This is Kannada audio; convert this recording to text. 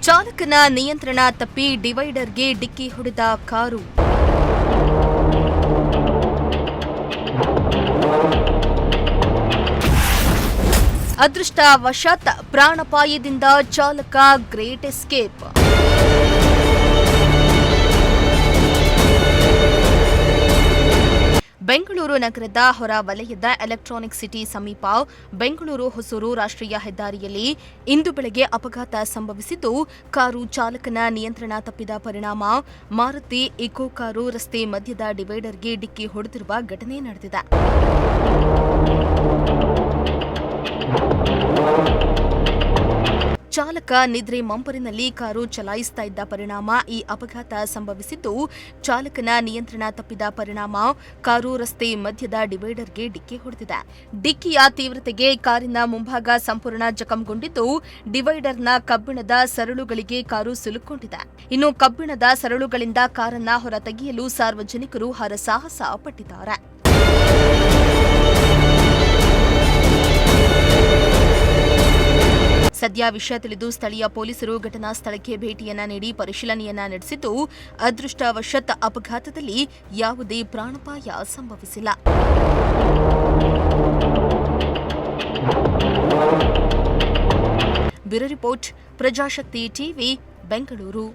ಚಾಲಕನ ನಿಯಂತ್ರಣ ತಪ್ಪಿ ಡಿವೈಡರ್ಗೆ ಡಿಕ್ಕಿ ಹೊಡೆದ ಕಾರು. ಅದೃಷ್ಟವಶಾತ್ ಪ್ರಾಣಾಪಾಯದಿಂದ ಚಾಲಕ ಗ್ರೇಟ್ ಎಸ್ಕೇಪ್. ಬೆಂಗಳೂರು ನಗರದ ಹೊರ ವಲಯದ ಎಲೆಕ್ಟ್ರಾನಿಕ್ ಸಿಟಿ ಸಮೀಪ ಬೆಂಗಳೂರು ಹೊಸೂರು ರಾಷ್ಟ್ರೀಯ ಹೆದ್ದಾರಿಯಲ್ಲಿ ಇಂದು ಬೆಳಗ್ಗೆ ಅಪಘಾತ ಸಂಭವಿಸಿದ್ದು, ಕಾರು ಚಾಲಕನ ನಿಯಂತ್ರಣ ತಪ್ಪಿದ ಪರಿಣಾಮ ಮಾರುತಿ ಇಕೋ ಕಾರು ರಸ್ತೆ ಮಧ್ಯದ ಡಿವೈಡರ್ಗೆ ಡಿಕ್ಕಿ ಹೊಡೆದಿರುವ ಘಟನೆ ನಡೆದಿದೆ. ಚಾಲಕ ನಿದ್ರೆ ಮಂಪರಿನಲ್ಲಿ ಕಾರು ಚಲಾಯಿಸ್ತಾ ಇದ್ದ ಪರಿಣಾಮ ಈ ಅಪಘಾತ ಸಂಭವಿಸಿದ್ದು, ಚಾಲಕನ ನಿಯಂತ್ರಣ ತಪ್ಪಿದ ಪರಿಣಾಮ ಕಾರು ರಸ್ತೆ ಮಧ್ಯದ ಡಿವೈಡರ್ಗೆ ಡಿಕ್ಕಿ ಹೊಡೆದಿದೆ. ಡಿಕ್ಕಿಯ ತೀವ್ರತೆಗೆ ಕಾರಿನ ಮುಂಭಾಗ ಸಂಪೂರ್ಣ ಜಖಂಗೊಂಡಿದ್ದು, ಡಿವೈಡರ್ನ ಕಬ್ಬಿಣದ ಸರಳುಗಳಿಗೆ ಕಾರು ಸಿಲುಕೊಂಡಿದೆ. ಇನ್ನು ಕಬ್ಬಿಣದ ಸರಳುಗಳಿಂದ ಕಾರನ್ನ ಹೊರತೆಗೆಯಲು ಸಾರ್ವಜನಿಕರು ಹರಸಾಹಸ ಪಟ್ಟಿದ್ದಾರೆ. ಸದ್ಯ ವಿಷಯ ತಿಳಿದು ಸ್ಥಳೀಯ ಪೊಲೀಸರು ಘಟನಾ ಸ್ಥಳಕ್ಕೆ ಭೇಟಿಯನ್ನ ನೀಡಿ ಪರಿಶೀಲನೆಯನ್ನ ನಡೆಸಿದ್ದು, ಅದೃಷ್ಟವಶಾತ್ ಅಪಘಾತದಲ್ಲಿ ಯಾವುದೇ ಪ್ರಾಣಾಪಾಯ ಸಂಭವಿಸಿಲ್ಲ. Bureau report, Prajashakti TV, Bengaluru.